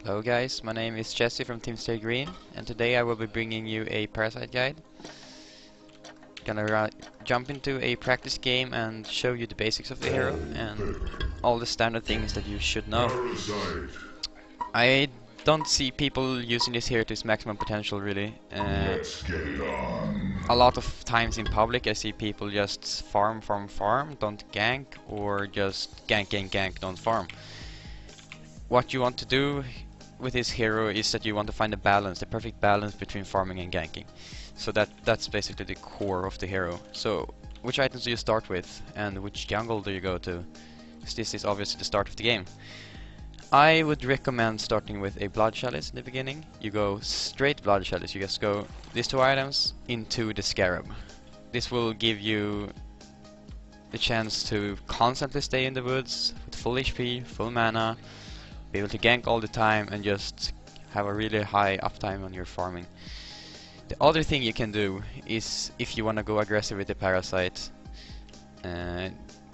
Hello guys, my name is Chessie from Team Stay Green, and today I will be bringing you a Parasite guide. Gonna jump into a practice game and show you the basics of the hero and all the standard things that you should know. I don't see people using this hero to its maximum potential really. A lot of times in public I see people just farm, don't gank, or just gank, don't farm. What you want to do with this hero is that you want to find a balance, the perfect balance between farming and ganking. So that's basically the core of the hero. So which items do you start with and which jungle do you go to? Because this is obviously the start of the game. I would recommend starting with a Blood Chalice in the beginning. You go straight Blood Chalice, you just go these two items into the Scarab. This will give you the chance to constantly stay in the woods with full HP, full mana, be able to gank all the time and just have a really high uptime on your farming. The other thing you can do is, if you want to go aggressive with the Parasite,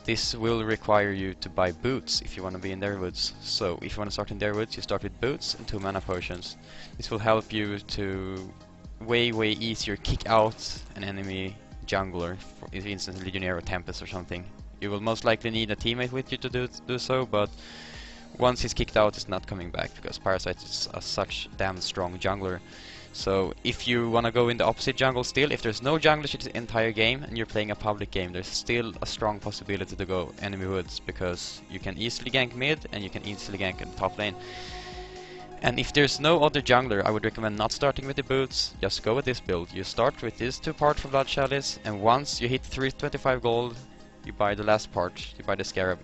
this will require you to buy boots if you want to be in their woods. So if you want to start in their woods, you start with boots and 2 mana potions. This will help you to way easier kick out an enemy jungler, for instance Legionnaire or Tempest or something. You will most likely need a teammate with you to do so, but once he's kicked out, it's not coming back because Parasite is such damn strong jungler. So if you want to go in the opposite jungle still, if there's no junglers in the entire game and you're playing a public game, there's still a strong possibility to go enemy woods because you can easily gank mid and you can easily gank in the top lane. And if there's no other jungler, I would recommend not starting with the boots, just go with this build. You start with these 2 parts for Blood Chalice, and once you hit 325 gold, you buy the last part, you buy the Scarab.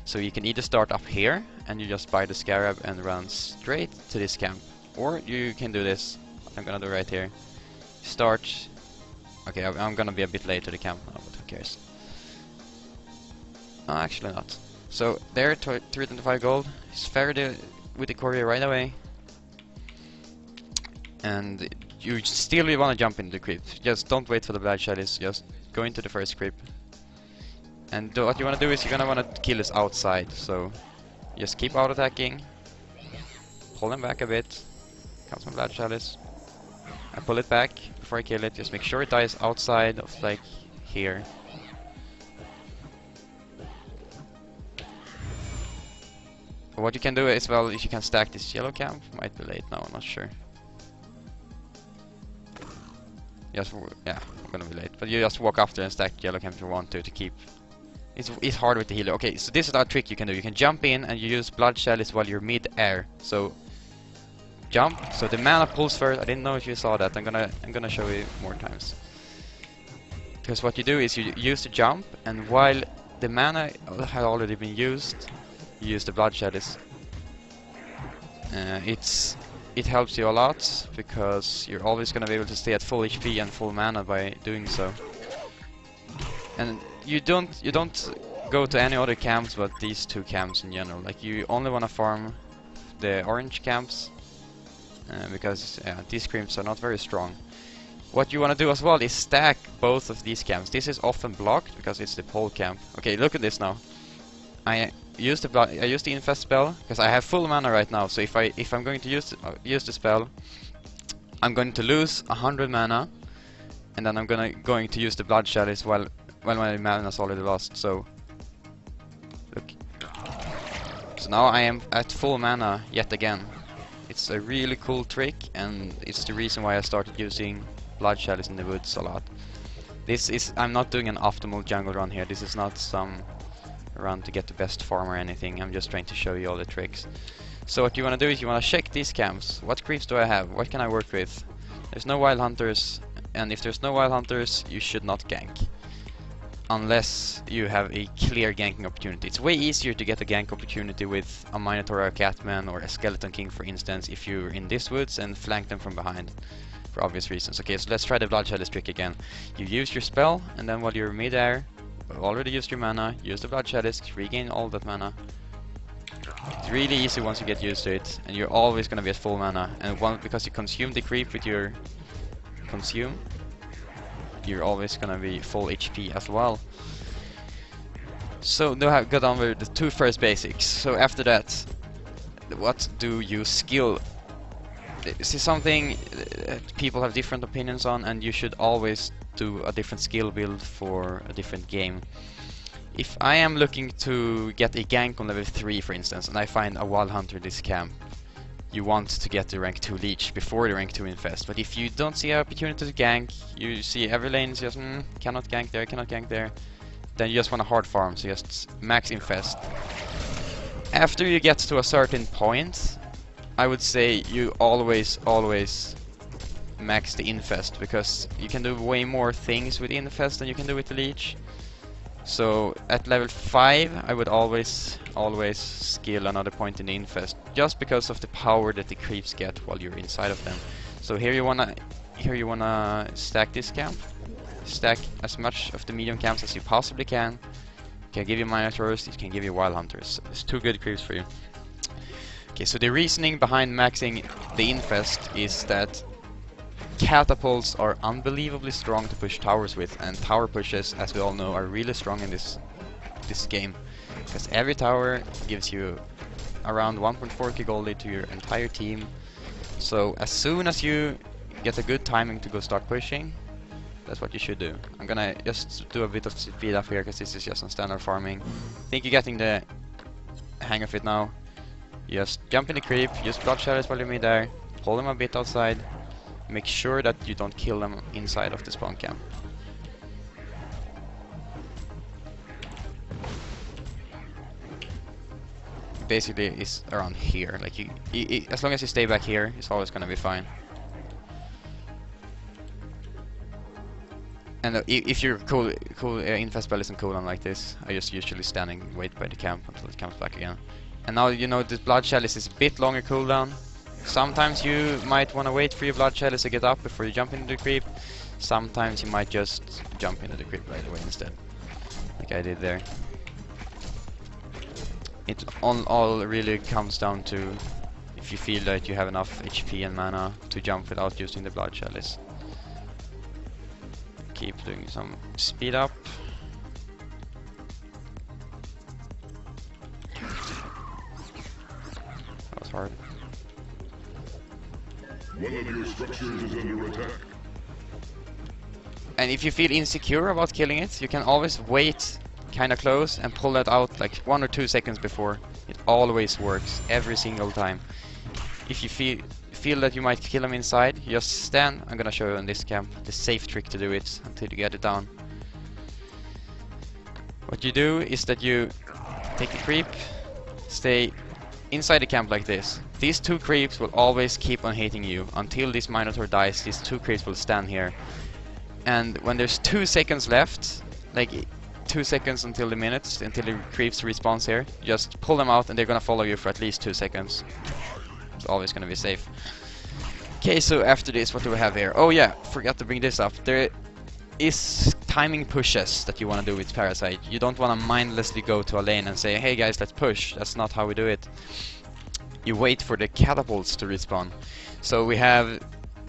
So you can either start up here and you just buy the Scarab and run straight to this camp, or you can do this. I'm gonna do right here. Start. Okay, I'm gonna be a bit late to the camp now, but who cares? No, actually not. So there, 325 gold. It's fair with the courier right away. And you still want to jump into the creep. Just don't wait for the Blood Chalice. Just go into the first creep. And what you want to do is you're gonna want to kill this outside, so just keep out attacking, pull him back a bit, comes my Blood Chalice, I pull it back before I kill it, just make sure it dies outside of like here. But what you can do as well is you can stack this yellow camp, might be late now, I'm not sure. Just, yeah, I'm gonna be late, but you just walk after and stack yellow camp if you want to keep. It's hard with the healer. Okay, so this is a trick you can do. You can jump in and you use Blood Chalice while you're mid-air. So jump. So the mana pulls first. I didn't know if you saw that. I'm gonna show you more times. Because what you do is you use the jump, and while the mana had already been used, you use the Blood Chalice. It helps you a lot because you're always gonna be able to stay at full HP and full mana by doing so. And you don't go to any other camps but these 2 camps in general. Like, you only want to farm the orange camps because these creeps are not very strong. What you want to do as well is stack both of these camps. This is often blocked because it's the pole camp. Okay, look at this now. I use the infest spell because I have full mana right now. So if I'm going to use the spell, I'm going to lose 100 mana, and then I'm going to use the Blood Chalice while my mana's already lost. So look. So now I am at full mana yet again. It's a really cool trick, and it's the reason why I started using Blood Chalice in the woods a lot. I'm not doing an optimal jungle run here. This is not some run to get the best farm or anything. I'm just trying to show you all the tricks. So what you want to do is you want to check these camps. What creeps do I have? What can I work with? There's no wild hunters, and if there's no wild hunters, you should not gank. Unless you have a clear ganking opportunity. It's way easier to get a gank opportunity with a Minotaur or a Catman or a Skeleton King, for instance, if you're in this woods and flank them from behind, for obvious reasons. Okay, so let's try the Blood Chalice trick again. You use your spell, and then while you're mid-air, you've already used your mana, use the Blood Chalice, regain all that mana. It's really easy once you get used to it, and you're always gonna be at full mana. And because you consume the creep with your consume, you're always gonna be full HP as well. So now I've got on with the 2 first basics. So after that, what do you skill? This is something people have different opinions on, and you should always do a different skill build for a different game. If I am looking to get a gank on level 3 for instance, and I find a wild hunter in this camp, you want to get the rank 2 leech before the rank 2 infest. But if you don't see an opportunity to gank, you see every lane is just cannot gank there, cannot gank there, then you just want to hard farm, so just max infest. After you get to a certain point, I would say you always max the infest, because you can do way more things with infest than you can do with the leech. So at level 5 I would always skill another point in the infest, just because of the power that the creeps get while you're inside of them. So here you wanna stack this camp, stack as much of the medium camps as you possibly can. It can give you minotaurs, it can give you wild hunters. It's 2 good creeps for you. Okay, so the reasoning behind maxing the infest is that catapults are unbelievably strong to push towers with, and tower pushes, as we all know, are really strong in this game, because every tower gives you around 1.4k gold lead to your entire team. So as soon as you get a good timing to go start pushing, that's what you should do. I'm gonna just do a bit of speed up here, because this is just on standard farming. I think you're getting the hang of it now. Just jump in the creep, use blood shadows while you're there, pull them a bit outside, make sure that you don't kill them inside of the spawn camp. Basically it's around here, like as long as you stay back here, it's always gonna be fine. And if your infest spell isn't cooldown like this, I just usually stand and wait by the camp until it comes back again. And now you know this blood chalice is a bit longer cooldown. Sometimes you might want to wait for your blood chalice to get up before you jump into the creep. Sometimes you might just jump into the creep right away instead, like I did there. It all really comes down to if you feel that you have enough HP and mana to jump without using the blood chalice. Keep doing some speed up. That was hard. One of your structures is under attack. And if you feel insecure about killing it, you can always wait kinda close and pull that out like 1 or 2 seconds before. It always works, every single time. If you feel that you might kill him inside, you just stand. I'm gonna show you in this camp the safe trick to do it until you get it down. What you do is that you take the creep, stay inside the camp like this. These 2 creeps will always keep on hitting you until this minotaur dies. These 2 creeps will stand here, and when there's 2 seconds left, like 2 seconds until the creeps respawns here, just pull them out and they're gonna follow you for at least 2 seconds. It's always gonna be safe. Okay, so after this, what do we have here? Oh yeah, forgot to bring this up. There is timing pushes that you want to do with Parasite. You don't want to mindlessly go to a lane and say, hey guys, let's push. That's not how we do it. You wait for the catapults to respawn. So we have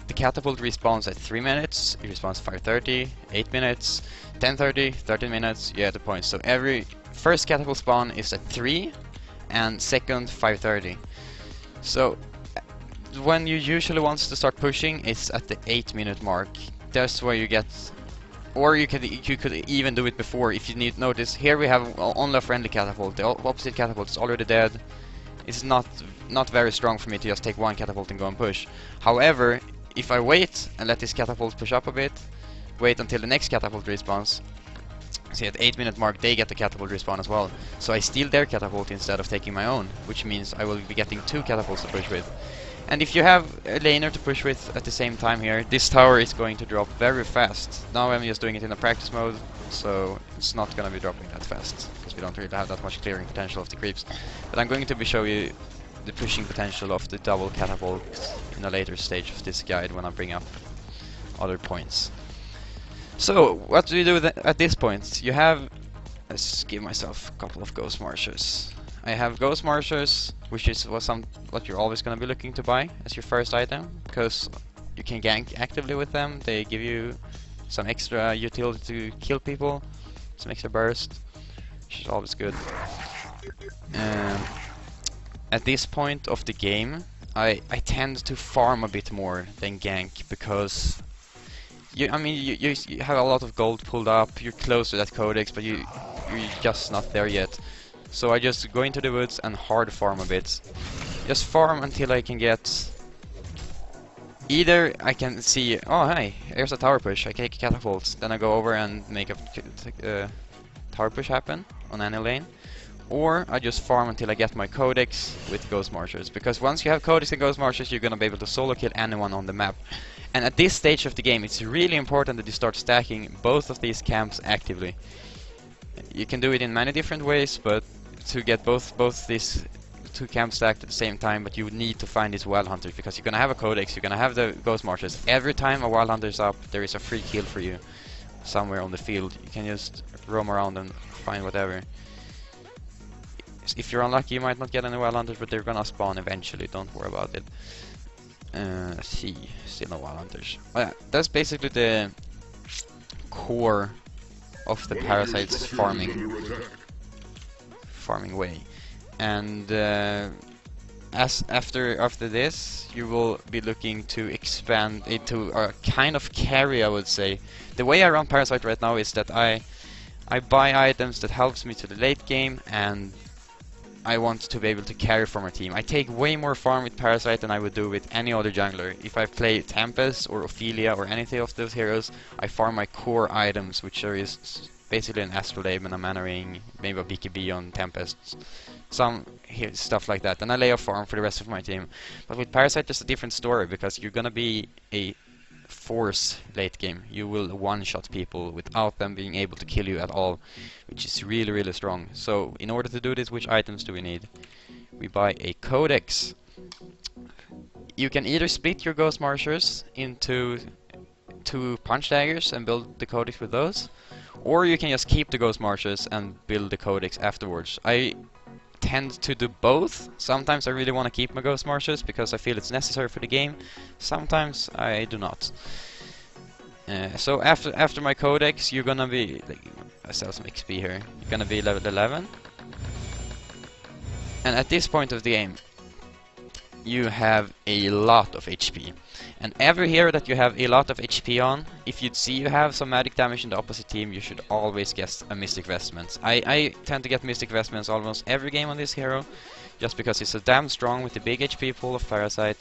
the catapult respawns at 3 minutes, it respawns 5:30, 8 minutes, 10:30, 13 minutes, you get the point. So every first catapult spawn is at 3 and second 5:30. So when you usually want to start pushing, it's at the 8-minute mark. That's where you get, or you could even do it before if you need. Notice here we have only a friendly catapult. The opposite catapult is already dead. It's not very strong for me to just take 1 catapult and go and push. However, if I wait and let this catapult push up a bit, wait until the next catapult respawns. See, at 8-minute mark they get the catapult respawn as well. So I steal their catapult instead of taking my own, which means I will be getting 2 catapults to push with. And if you have a laner to push with at the same time here, this tower is going to drop very fast. Now I'm just doing it in a practice mode, so it's not going to be dropping that fast, because we don't really have that much clearing potential of the creeps. But I'm going to show you the pushing potential of the double catapult in a later stage of this guide when I bring up other points. So, what do you do at this point? You have... Let's give myself a couple of Ghost Marchers. I have Ghost Marchers, which is what you're always going to be looking to buy as your first item, because you can gank actively with them. They give you some extra utility to kill people, some extra burst, which is always good. at this point of the game, I tend to farm a bit more than gank, because you have a lot of gold pulled up, you're close to that codex, but you're just not there yet. So I just go into the woods and hard farm a bit. Just farm until I can get... Either I can see, oh hey, here's a tower push, I take catapults, then I go over and make a tower push happen on any lane. Or I just farm until I get my codex with Ghost Marchers, because once you have codex and Ghost Marchers, you're gonna be able to solo kill anyone on the map. And at this stage of the game, it's really important that you start stacking both of these camps actively. You can do it in many different ways, but to get both these two camps stacked at the same time, but you would need to find these wild hunters, because you're gonna have a codex, you're gonna have the Ghost Marchers. Every time a wild hunter is up, there is a free kill for you somewhere on the field. You can just roam around and find whatever. If you're unlucky, you might not get any wild hunters, but they're gonna spawn eventually, don't worry about it. Let's see, still no wild hunters. But yeah, that's basically the core of the Parasite's farming way. And after this, you will be looking to expand into a kind of carry, I would say. The way I run Parasite right now is that I buy items that helps me to the late game, and I want to be able to carry for my team. I take way more farm with Parasite than I would do with any other jungler. If I play Tempest or Ophelia or anything of those heroes, I farm my core items, which are is basically an Astrolabe and a Mana Ring, maybe a BKB on Tempest, some stuff like that. And I lay a farm for the rest of my team. But with Parasite, it's a different story, because you're gonna be a force late game. You will one-shot people without them being able to kill you at all, which is really, really strong. So in order to do this, which items do we need? We buy a codex. You can either split your Ghost Marchers into 2 punch daggers and build the codex with those, or you can just keep the Ghost Marchers and build the codex afterwards. I tend to do both. Sometimes I really want to keep my Ghost Marchers because I feel it's necessary for the game. Sometimes I do not. So after my codex, you're gonna be like, I sell some XP here. You're gonna be level 11, and at this point of the game, you have a lot of HP. And every hero that you have a lot of HP on, if you'd see you have some magic damage in the opposite team, you should always get a Mystic Vestments. I tend to get Mystic Vestments almost every game on this hero, just because it's so damn strong with the big HP pool of Parasite.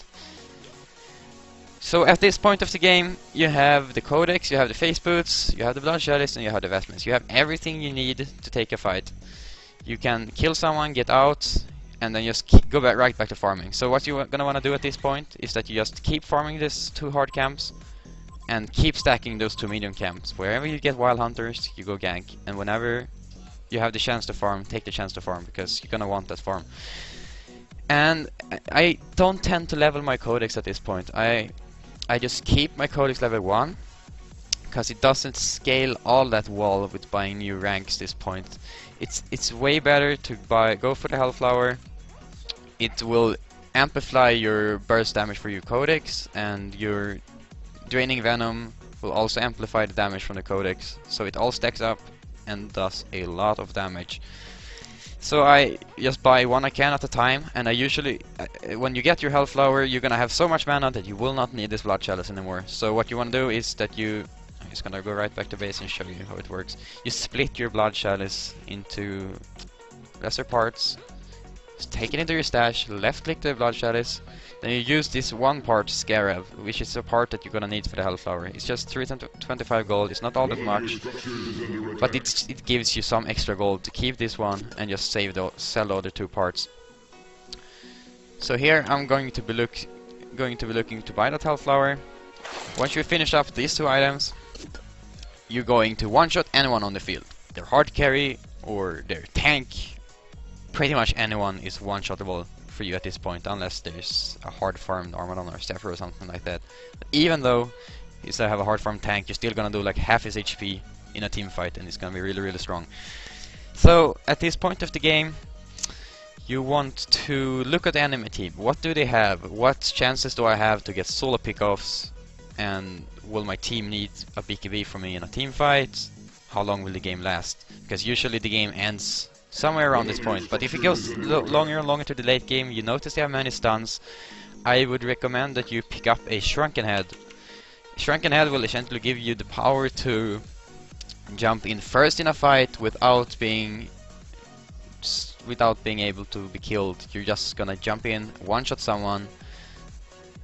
So at this point of the game, you have the Codex, you have the Face Boots, you have the Blood Chalice, and you have the Vestments. You have everything you need to take a fight. You can kill someone, get out, and then just go right back to farming. So what you're gonna want to do at this point is that you just keep farming these 2 hard camps and keep stacking those 2 medium camps. Wherever you get wild hunters, you go gank, and whenever you have the chance to farm, take the chance to farm, because you're gonna want that farm. And I don't tend to level my codex at this point. I just keep my codex level 1, because it doesn't scale all that well with buying new ranks this point. It's way better to go for the Hellflower. It will amplify your burst damage for your codex, and your Draining Venom will also amplify the damage from the codex. So it all stacks up and does a lot of damage. So I just buy one I can at a time, and I usually, when you get your Hellflower, you're gonna have so much mana that you will not need this Blood Chalice anymore. So what you wanna do is that I'm just gonna go right back to base and show you how it works. You split your Blood Chalice into lesser parts, just take it into your stash, left click the Blood Chalice, then you use this one part, Scarab, which is a part that you're gonna need for the Hellflower. It's just 325 gold, it's not all that much, but it gives you some extra gold to keep this one and just sell the other 2 parts. So here I'm going to be looking to buy that Hellflower. Once you finish up these 2 items, you're going to one-shot anyone on the field. They're hard carry or they're tank. Pretty much anyone is one-shottable for you at this point, unless there's a hard farmed Armadon or Stepher or something like that. But even though you still have a hard farmed tank, you're still gonna do like half his HP in a team fight, and it's gonna be really, really strong. So at this point of the game, you want to look at the enemy team. What do they have? What chances do I have to get solo pickoffs? And will my team need a BKB from me in a team fight? How long will the game last? Because usually the game ends somewhere around this point. But if it goes longer and longer to the late game, you notice they have many stuns, I would recommend that you pick up a Shrunken Head. Shrunken Head will essentially give you the power to jump in first in a fight without being able to be killed. You're just gonna jump in, one-shot someone,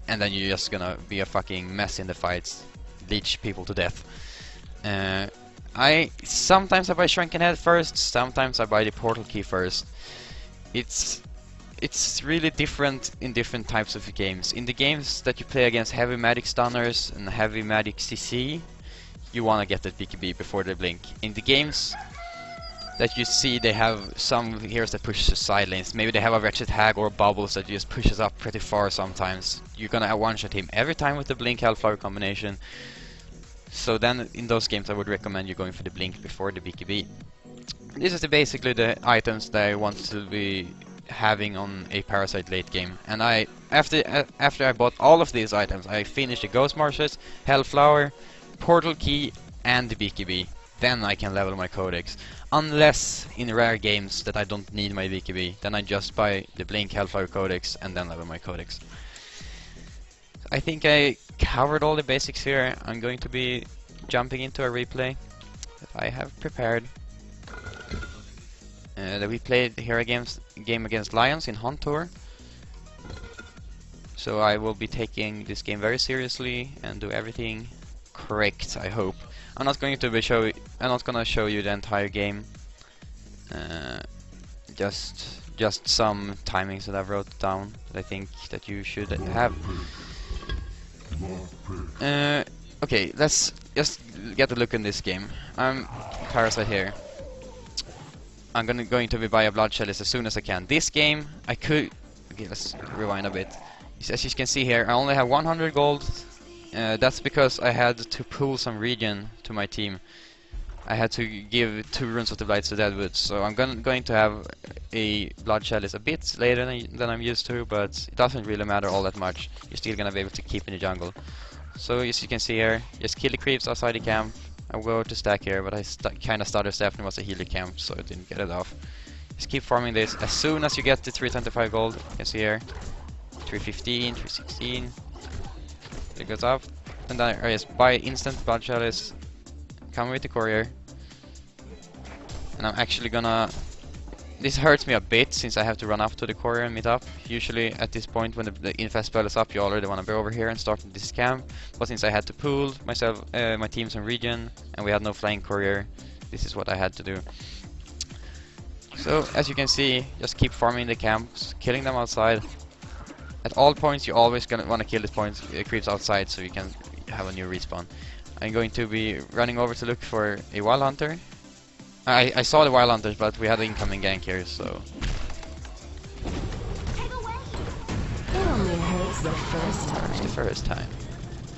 and then you're just gonna be a fucking mess in the fights, leech people to death. Sometimes I buy Shrunken Head first, sometimes I buy the portal key first. It's really different in different types of games. In the games that you play against heavy magic stunners and heavy magic CC, you wanna get the BKB before they blink. In the games that you see, they have some heroes that push the side lanes. Maybe they have a Wretched Hag or Bubbles that just pushes up pretty far sometimes. You're gonna one-shot him every time with the Blink Hellflower combination. So then in those games I would recommend you going for the Blink before the BKB. This is basically the items that I want to be having on a Parasite late game. And after I bought all of these items, I finished the Ghost Marshes, Hellflower, Portal Key and the BKB. Then I can level my Codex. Unless in rare games that I don't need my BKB, then I just buy the Blink Hellflower Codex and then level my Codex. I think I covered all the basics here. I'm going to be jumping into a replay that I have prepared. That we played here game against Lions in Hunt Tour. So I will be taking this game very seriously and do everything correct, I hope. I'm not going to show you the entire game. Just some timings that I've wrote down that I think that you should have. Okay, let's just get a look in this game. I'm Parasite here. I'm going to be buy a Blood Chalice as soon as I can. This game, I could... Okay, let's rewind a bit. As you can see here, I only have 100 gold. That's because I had to pool some regen to my team. I had to give 2 runes of the Blights to Deadwood, so I'm going to have a Blood Chalice a bit later than I'm used to, but it doesn't really matter all that much. You're still gonna be able to keep in the jungle. So as you can see here, just kill the creeps outside the camp. I'll go to stack here, but I kinda started stepping, it was a healer camp, so I didn't get it off. Just keep farming this. As soon as you get to 325 gold, you can see here, 315, 316, it goes up, and then I just buy instant Blood Chalice, come with the courier, and I'm actually gonna... This hurts me a bit since I have to run up to the courier and meet up. Usually at this point when the infest spell is up, you already want to be over here and start this camp. But since I had to pool myself, my team some regen, and we had no flying courier, this is what I had to do. So as you can see, just keep farming the camps, killing them outside. At all points, you're always gonna want to kill the creeps outside, so you can have a new respawn. I'm going to be running over to look for a Wild Hunter. I saw the Wild Hunters, but we had an incoming gank here, so... It only hurts the first time. It's the first time.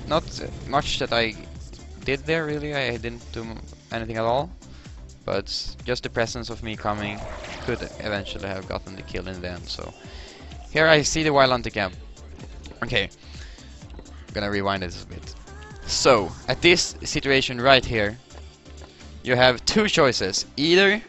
Not much that I did there, really. I didn't do anything at all. But just the presence of me coming could eventually have gotten the kill in the end, so... Here I see the Wild Hunter camp. Okay. I'm gonna rewind this a bit. So, at this situation right here, you have 2 choices. Either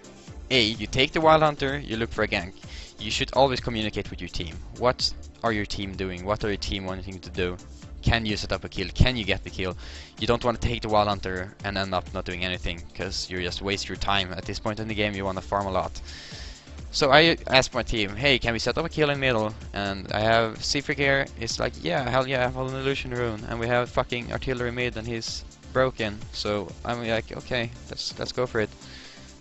A, you take the Wild Hunter, you look for a gank. You should always communicate with your team. What are your team doing? What are your team wanting to do? Can you set up a kill? Can you get the kill? You don't want to take the Wild Hunter and end up not doing anything, because you just waste your time. At this point in the game you want to farm a lot. So I asked my team, hey, can we set up a kill in middle? And I have Seafreak here. It's like, yeah, hell yeah, I have an illusion rune. And we have fucking artillery mid and he's broken. So I'm like, okay, let's go for it.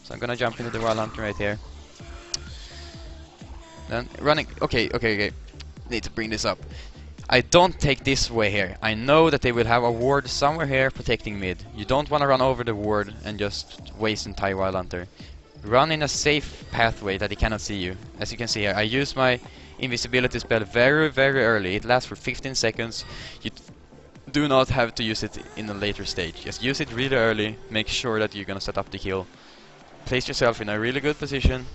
So I'm gonna jump into the Wild Hunter right here. Then running. Okay. Need to bring this up. I don't take this way here. I know that they will have a ward somewhere here protecting mid. You don't want to run over the ward and just waste entire Wild Hunter. Run in a safe pathway that he cannot see you. As you can see here, I use my invisibility spell very early. It lasts for 15 seconds. You do not have to use it in a later stage. Just use it really early. Make sure that you're gonna set up the kill. Place yourself in a really good position.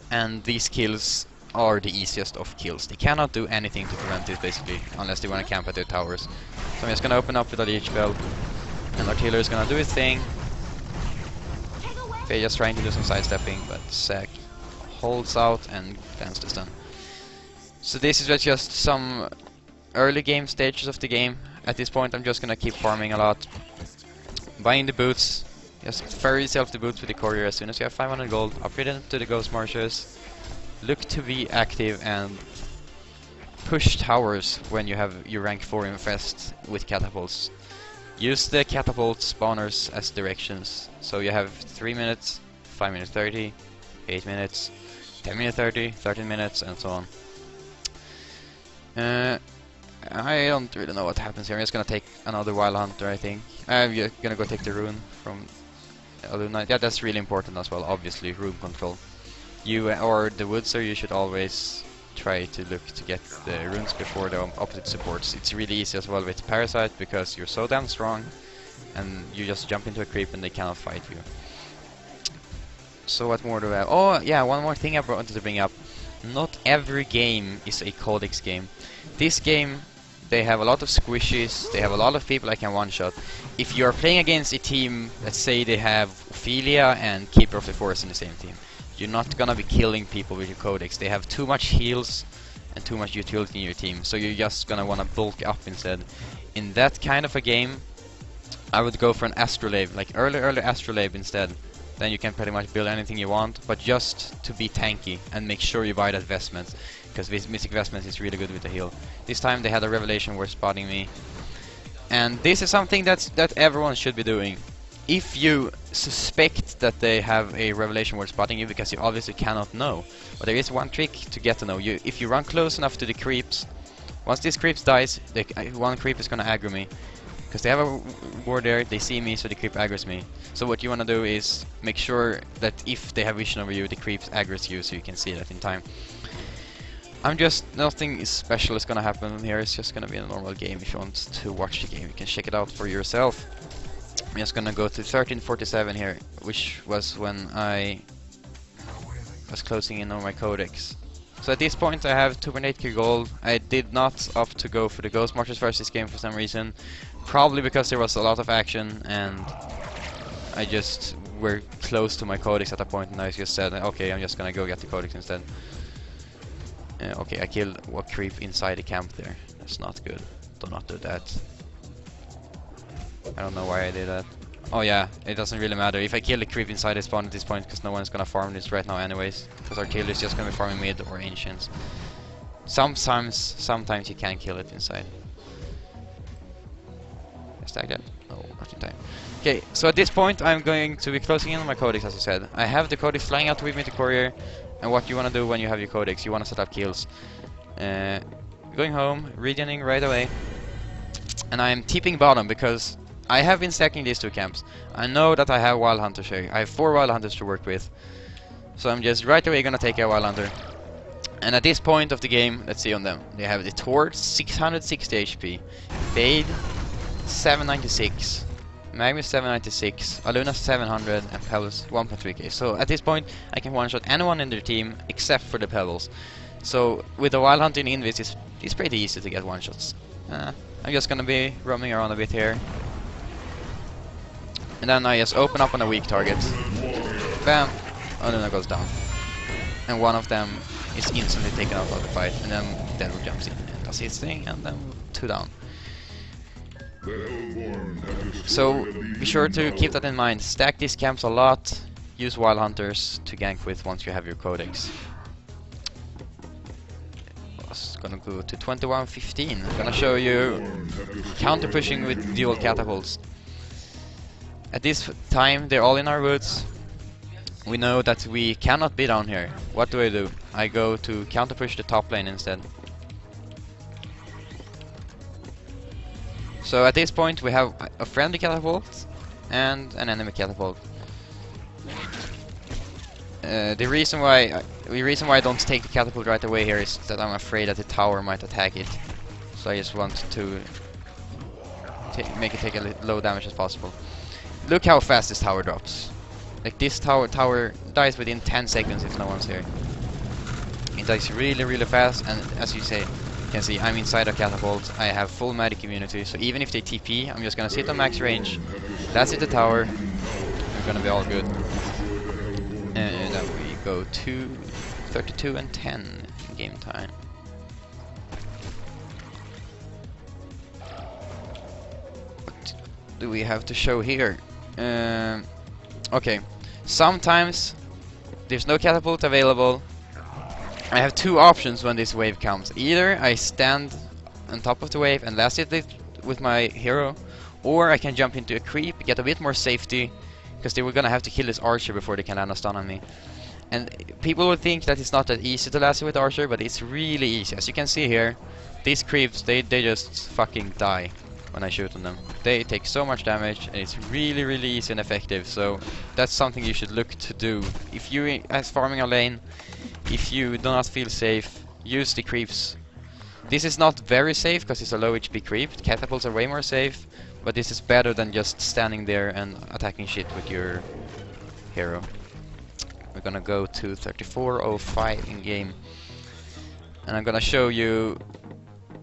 And these kills are the easiest of kills. They cannot do anything to prevent this basically, unless they want to camp at their towers. So I'm just gonna open up with a leech spell, and artillery is gonna do its thing. Faye just trying to do some sidestepping, but Zack holds out and plans to stun. So this is just some early game stages of the game. At this point I'm just gonna keep farming a lot, buying the boots, just ferry yourself the boots with the courier as soon as you have 500 gold, upgrade it to the ghost marshes, look to be active and push towers when you have your rank 4 infest with catapults. Use the catapult spawners as directions, so you have 3 minutes, 5 minutes 30, 8 minutes, 10 minutes 30, 13 minutes and so on. I don't really know what happens here. I'm just gonna take another Wild Hunter, I think. I'm gonna go take the rune from Aluna. Yeah, that's really important as well, obviously, rune control. You or the Woodser, you should always try to look to get the runes before the opposite supports. It's really easy as well with Parasite because you're so damn strong and you just jump into a creep and they cannot fight you. So what more do I have? Oh yeah, one more thing I wanted to bring up. Not every game is a Codex game. This game, they have a lot of squishies, they have a lot of people I can one-shot. If you are playing against a team, let's say they have Ophelia and Keeper of the Forest in the same team, you're not gonna be killing people with your Codex. They have too much heals and too much utility in your team, so you're just gonna wanna bulk up instead. In that kind of a game, I would go for an Astrolabe, like early Astrolabe instead. Then you can pretty much build anything you want, but just to be tanky and make sure you buy that vestment, because this Mystic Vestment is really good with the heal. This time they had a Revelation were spotting me, and this is something that everyone should be doing. If you suspect that they have a Revelation word spotting you, because you obviously cannot know, but there is one trick to get to know. If you run close enough to the creeps, once this creeps dies, one creep is gonna aggro me. Because they have a ward there, they see me, so the creep aggroes me. So what you wanna do is make sure that if they have vision over you, the creep aggroes you, so you can see that in time. Nothing special is gonna happen here, it's just gonna be a normal game. If you want to watch the game, you can check it out for yourself. I'm just gonna go to 1347 here, which was when I was closing in on my Codex. So at this point I have 2.8k gold. I did not opt to go for the Ghost Marchers first this game for some reason. Probably because there was a lot of action and I just were close to my Codex at a point and I just said, okay, I'm just gonna go get the Codex instead. Okay, I killed a creep inside the camp there. That's not good. Do not do that. I don't know why I did that. Oh yeah, it doesn't really matter if I kill the creep inside the spawn at this point, because no one's gonna farm this right now anyways, because our killer is just gonna be farming mid or ancients. Sometimes you can kill it inside. Stack that? No, not in time. Okay, so at this point I'm going to be closing in on my Codex, as I said. I have the Codex flying out with me to courier, and what you wanna do when you have your Codex, you wanna set up kills. Going home, regening right away, and I'm tipping bottom because I have been stacking these two camps. I know that I have Wild Hunters here. I have 4 Wild Hunters to work with. So I'm just right away gonna take a Wild Hunter. And at this point of the game, let's see on them. They have the Tord, 660 HP. Fade, 796. Magnus, 796. Aluna, 700. And Pebbles, 1.3k. So at this point, I can one-shot anyone in their team except for the Pebbles. So with the Wild Hunter in Invis, it's pretty easy to get one-shots. I'm just gonna be roaming around a bit here. And then I just open up on a weak target. Bam! Aluna goes down. And one of them is instantly taken out of the fight. And then Denver jumps in and does his thing, and then 2 down. So be sure to keep that in mind. Stack these camps a lot. Use Wild Hunters to gank with once you have your Codex. I was gonna go to 2115. I'm gonna show you counter pushing with dual catapults. At this time, they're all in our woods. We know that we cannot be down here. What do? I go to counter push the top lane instead. So at this point, we have a friendly catapult and an enemy catapult. The reason why I don't take the catapult right away here is that I'm afraid that the tower might attack it. So I just want to make it take as low damage as possible. Look how fast this tower drops. Like this tower dies within 10 seconds if no one's here. It dies really fast, and as you can see, I'm inside a catapult. I have full magic immunity, so even if they TP, I'm just gonna sit on max range. That's it, the tower. We're gonna be all good. go to 32 and 10 in game time. What do we have to show here? Okay, sometimes there's no catapult available. I have two options when this wave comes. Either I stand on top of the wave and last hit it with my hero, or I can jump into a creep, get a bit more safety, because they were gonna have to kill this archer before they can land a stun on me. And people would think that it's not that easy to last hit with archer, but it's really easy. As you can see here, these creeps, they just fucking die when I shoot on them. They take so much damage, and it's really, really easy and effective. So that's something you should look to do. If you, as farming a lane, if you do not feel safe, use the creeps. This is not very safe because it's a low HP creep. Catapults are way more safe, but this is better than just standing there and attacking shit with your hero. We're gonna go to 34:05 in game, and I'm gonna show you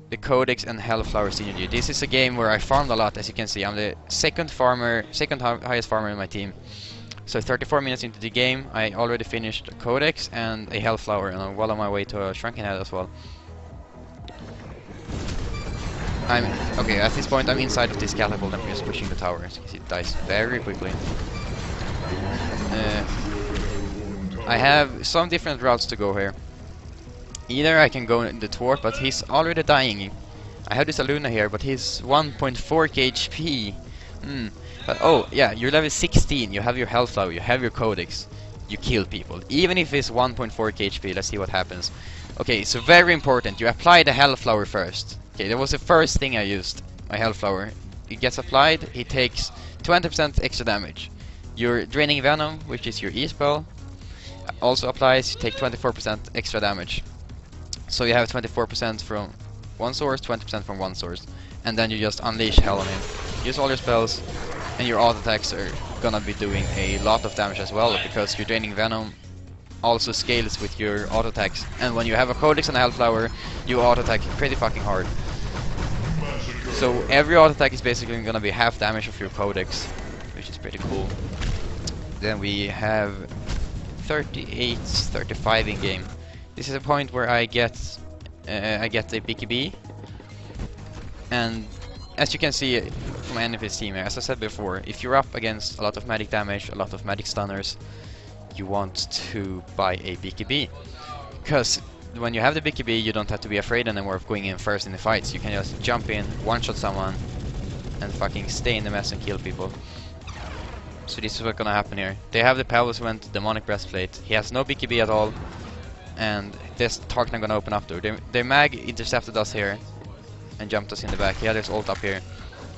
the Codex and Hellflower synergy. This is a game where I farmed a lot, as you can see. I'm the second highest farmer in my team. So 34 minutes into the game, I already finished a Codex and a Hellflower, and I'm well on my way to a Shrunken Head as well. Okay, at this point I'm inside of this catapult and I'm just pushing the tower, as you can see it dies very quickly. I have some different routes to go here. Either I can go in the Twart, but he's already dying. I have this Aluna here, but he's 1.4k HP. But oh yeah, you're level 16, you have your Hellflower, you have your Codex. You kill people, even if it's 1.4k HP. Let's see what happens. Okay, so very important, you apply the Hellflower first. Okay, that was the first thing I used, my Hellflower. It gets applied, it takes 20% extra damage. Your Draining Venom, which is your E-spell, also applies, you take 24% extra damage. So you have 24% from one source, 20% from one source. And then you just unleash hell on him. Use all your spells, and your auto attacks are gonna be doing a lot of damage as well, because your Draining Venom also scales with your auto attacks. And when you have a Codex and a Hellflower, you auto attack pretty fucking hard. So every auto attack is basically gonna be half damage of your Codex, which is pretty cool. Then we have 38-35 in game. This is a point where I get a BKB, and as you can see from my enemy's team here, as I said before, if you're up against a lot of magic damage, a lot of magic stunners, you want to buy a BKB, because when you have the BKB you don't have to be afraid anymore of going in first in the fights. You can just jump in, one-shot someone, and fucking stay in the mess and kill people. So this is what's gonna happen here. They have the Pelvis Vent Demonic Breastplate. He has no BKB at all, and this target I'm gonna open up to. Their mag intercepted us here and jumped us in the back. He had his ult up here.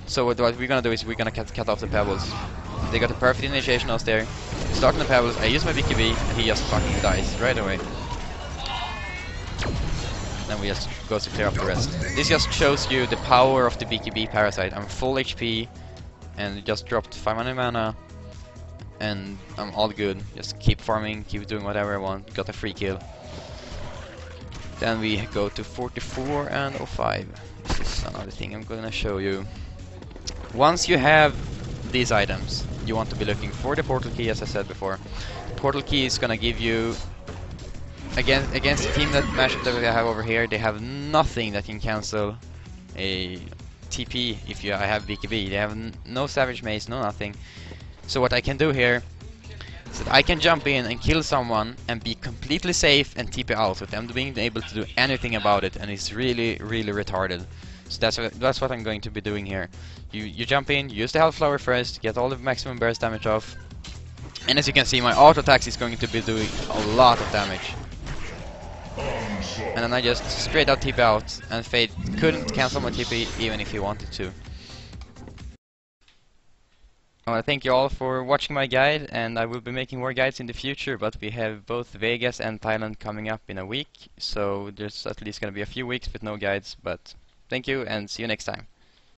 So what we're gonna do is we're gonna cut off the Pebbles. They got a perfect initiation us there. Start on the Pebbles, I use my BKB, and he just fucking dies right away. Then we just go to clear up the rest. This just shows you the power of the BKB Parasite. I'm full HP, and it just dropped 500 mana, and I'm all good. Just keep farming, keep doing whatever I want. Got a free kill. Then we go to 44:05. This is another thing I'm gonna show you. Once you have these items, you want to be looking for the portal key, as I said before. The portal key is gonna give you, against the team that matchup that we have over here, they have nothing that can cancel a TP if I have BKB. They have no Savage Mace, no nothing. So what I can do here is that I can jump in and kill someone and be completely safe and TP out with them being able to do anything about it, and it's really, really retarded. So that's what I'm going to be doing here. You jump in, use the Hellflower first, get all the maximum burst damage off, and as you can see, my auto attacks is going to be doing a lot of damage. And then I just straight out TP out, and Fate couldn't cancel my TP even if he wanted to. I want to thank you all for watching my guide, and I will be making more guides in the future, but we have both Vegas and Thailand coming up in a week, so there's at least going to be a few weeks with no guides, but thank you and see you next time.